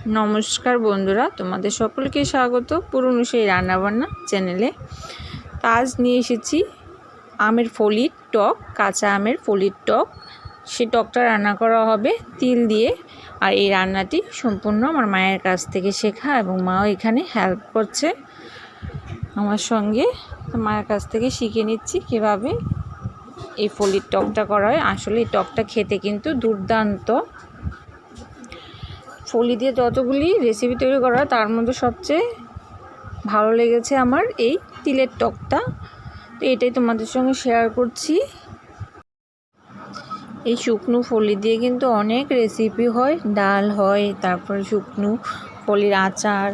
নমস্কার বন্ধুরা, তোমাদের সকলকে স্বাগত পুরনো সেই রান্নাবান্না চ্যানেলে। আজ নিয়ে এসেছি আমের ফলির টক, কাঁচা আমের ফলির টক। সে টকটা রান্না করা হবে তিল দিয়ে। আর এই রান্নাটি সম্পূর্ণ আমার মায়ের কাছ থেকে শেখা, এবং মাও এখানে হেল্প করছে আমার সঙ্গে। মায়ের কাছ থেকে শিখে নিচ্ছি কীভাবে এই ফলির টকটা করা হয়। আসলে এই টকটা খেতে কিন্তু দুর্দান্ত। ফলি দিয়ে যতগুলি রেসিপি তৈরি করা হয় তার মধ্যে সবচেয়ে ভালো লেগেছে আমার এই তিলের টকটা। তো এটাই তোমাদের সঙ্গে শেয়ার করছি। এই শুকনো ফলি দিয়ে কিন্তু অনেক রেসিপি হয়, ডাল হয়, তারপরে শুকনো ফলির আচার,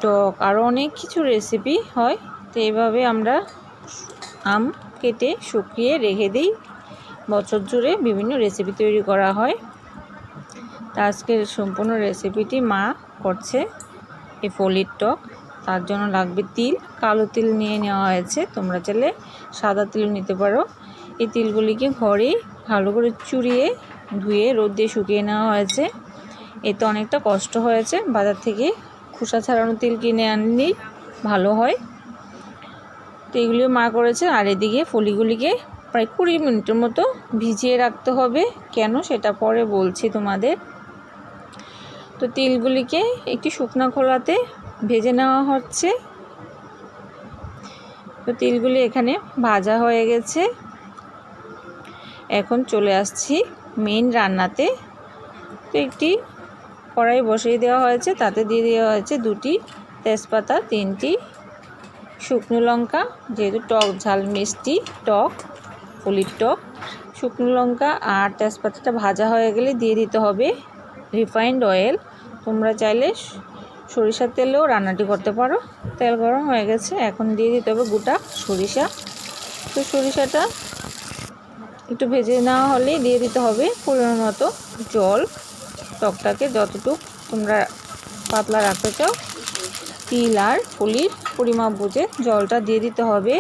টক, আরও অনেক কিছু রেসিপি হয়। তো এইভাবে আমরা আম কেটে শুকিয়ে রেখে দিই, বছর জুড়ে বিভিন্ন রেসিপি তৈরি করা হয়। তা আজকের সম্পূর্ণ রেসিপিটি মা করছে এই ফলির টক। তার জন্য লাগবে তিল, কালো তিল নিয়ে নেওয়া হয়েছে, তোমরা চাইলে সাদা তিলও নিতে পারো। এই তিলগুলিকে ঘরেই ভালো করে চুরিয়ে ধুয়ে রোদ দিয়ে শুকিয়ে নেওয়া হয়েছে। এতে অনেকটা কষ্ট হয়েছে, বাজার থেকে খোসা ছাড়ানো তিল কিনে আনলেই ভালো হয়। তো এগুলিও মা করেছে। আর এদিকে ফলিগুলিকে প্রায় 20 মিনিটের মতো ভিজিয়ে রাখতে হবে। কেন সেটা পরে বলছি তোমাদের। তো তিলগুলিকে একটি শুকনো খোলাতে ভেজে নেওয়া হচ্ছে। তো তিলগুলি এখানে ভাজা হয়ে গেছে। এখন চলে আসছি মেইন রান্নাতে। তো একটি কড়াই বসিয়ে দেওয়া হয়েছে, তাতে দিয়ে দেওয়া হয়েছে 2টি তেজপাতা, 3টি শুকনো লঙ্কা। যেহেতু টক ঝাল মিষ্টি টক, ফলির টক, শুকনো লঙ্কা আর তেজপাতাটা ভাজা হয়ে গেলে দিয়ে দিতে হবে রিফাইন্ড অয়েল। তোমরা চাইলে সরিষার তেলেও রান্নাটি করতে পারো। তেল গরম হয়ে গেছে, এখন দিয়ে দিতে হবে গোটা সরিষা। তো সরিষাটা একটু ভেজে নেওয়া হলেই দিয়ে দিতে হবে পরিমাণ মতো জল। টকটাকে যতটুকু তোমরা পাতলা রাখতে চাও, তিল আর ফলির পরিমাপ বুঝে জলটা দিয়ে দিতে হবে।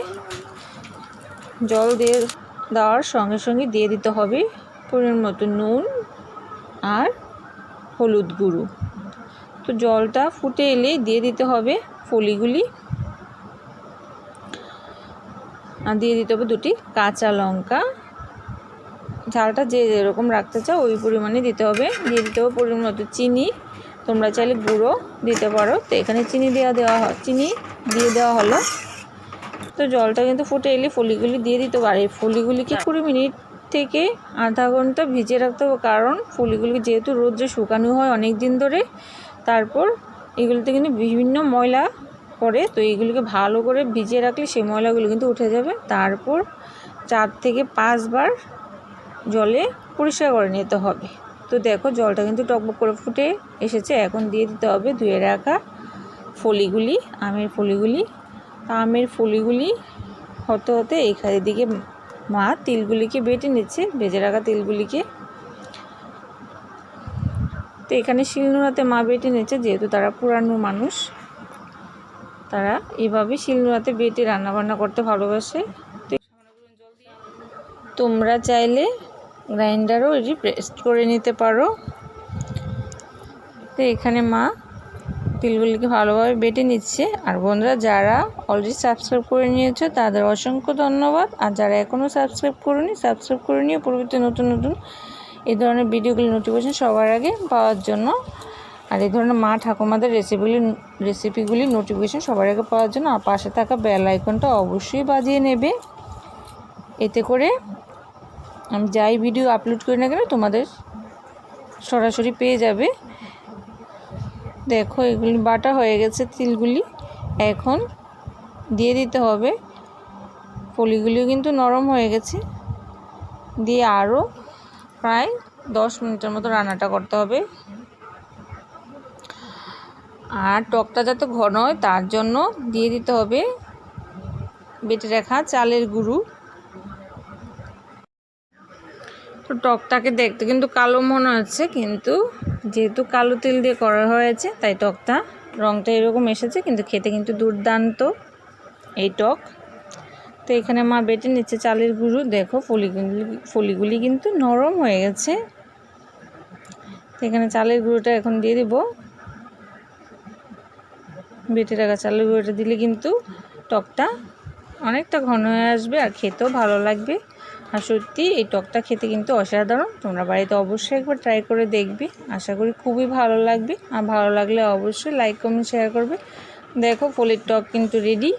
জল দিয়ে দেওয়ার সঙ্গে সঙ্গে দিয়ে দিতে হবে পরিমাণ মতো নুন আর হলুদ গুঁড়ো। তো জলটা ফুটে এলে দিয়ে দিতে হবে ফলিগুলি, আর দিয়ে দিতে হবে 2টি কাঁচা লঙ্কা। ঝালটা যে যেরকম রাখতে চাও ওই পরিমাণে দিতে হবে। দিয়ে দিতে হবে পরিমাণ মতো চিনি, তোমরা চাইলে গুঁড়ো দিতে পারো। তো এখানে চিনি দিয়ে দেওয়া হলো। তো জলটা কিন্তু ফুটে এলে ফলিগুলি দিয়ে দিতে পারে। ফলিগুলিকে 20 মিনিট থেকে আধা ঘন্টা ভিজিয়ে রাখতে হবে, কারণ ফলিগুলি যেহেতু রোদ্রে শুকানো হয় অনেক দিন ধরে, তারপর এগুলিতে কিন্তু বিভিন্ন ময়লা পড়ে। তো এইগুলিকে ভালো করে ভিজিয়ে রাখলে সেই ময়লাগুলো কিন্তু উঠে যাবে। তারপর 4 থেকে 5 বার জলে পরিষ্কার করে নিতে হবে। তো দেখো জলটা কিন্তু টকবক করে ফুটে এসেছে। এখন দিয়ে দিতে হবে ধুয়ে রাখা ফলিগুলি, আমের ফলিগুলি। আমের ফলিগুলি হতে হতে এদিকে মা তিলগুলিকে বেটে নিচ্ছে, ভেজে রাখা তিলগুলিকে। তো এখানে শিলনোড়াতে মা বেটে নিচ্ছে, যেহেতু তারা পুরানো মানুষ, তারা এভাবে শিলনোড়াতে বেটে রান্নাবান্না করতে ভালোবাসে। তোমরা চাইলে গ্রাইন্ডারও এটি পেস্ট করে নিতে পারো। তো এখানে মা তিলগুলিকে ভালোভাবে বেটে নিচ্ছে। আর বন্ধুরা, যারা অলরেডি সাবস্ক্রাইব করে নিয়েছো তাদের অসংখ্য ধন্যবাদ। আর যারা এখনও সাবস্ক্রাইব করে নিয়ে পরবর্তী নতুন নতুন এই ধরনের ভিডিওগুলি নোটিফিকেশন সবার আগে পাওয়ার জন্য, আর এই ধরনের মা ঠাকুমাদের রেসিপিগুলি নোটিফিকেশন সবার আগে পাওয়ার জন্য আর পাশে থাকা বেল আইকনটা অবশ্যই বাজিয়ে নেবে। এতে করে আমি যাই ভিডিও আপলোড করি না কেন তোমাদের সরাসরি পেয়ে যাবে। দেখো এগুলি বাটা হয়ে গেছে তিলগুলি। এখন দিয়ে দিতে হবে ফলিগুলিও কিন্তু নরম হয়ে গেছে। দিয়ে আরও প্রায় 10 মিনিটের মতো রান্নাটা করতে হবে। আর টকটা যাতে ঘন হয় তার জন্য দিয়ে দিতে হবে বেটে রাখা চালের গুঁড়ো। তো টকটাকে দেখতে কিন্তু কালো মনে হচ্ছে, কিন্তু যেহেতু কালো তিল দিয়ে করা হয়েছে তাই টকটা রঙটা এরকম এসেছে, কিন্তু খেতে কিন্তু দুর্দান্ত এই টক। তো এখানে মা বেটে নিচ্ছে চালের গুঁড়ো। দেখো ফলিগুলি কিন্তু নরম হয়ে গেছে। তো এখানে চালের গুঁড়োটা এখন দিয়ে দিব। বেটে রাখা চালের গুঁড়োটা দিলে কিন্তু টকটা অনেকটা ঘন হয়ে আসবে আর খেতেও ভালো লাগবে। আর সত্যি এই টকটা খেতে কিন্তু অসাধারণ। তোমরা বাড়িতে অবশ্যই একবার ট্রাই করে দেখবে, আশা করি খুবই ভালো লাগবে। আর ভালো লাগলে অবশ্যই লাইক কমেন্ট শেয়ার করবে। দেখো ফলের টক কিন্তু রেডি।